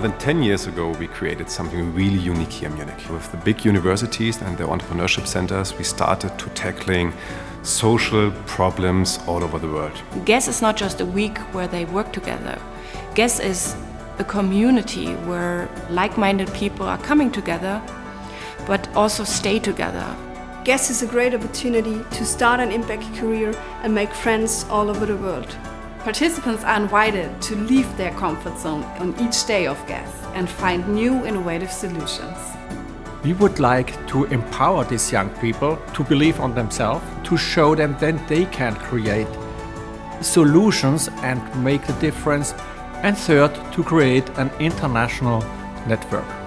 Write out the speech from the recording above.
more than 10 years ago, we created something really unique here in Munich. With the big universities and the entrepreneurship centers, we started to tackling social problems all over the world. GESS is not just a week where they work together. GESS is a community where like-minded people are coming together, but also stay together. GESS is a great opportunity to start an impact career and make friends all over the world. Participants are invited to leave their comfort zone on each day of GESS and find new innovative solutions. We would like to empower these young people to believe on themselves, to show them that they can create solutions and make the difference. And third, to create an international network.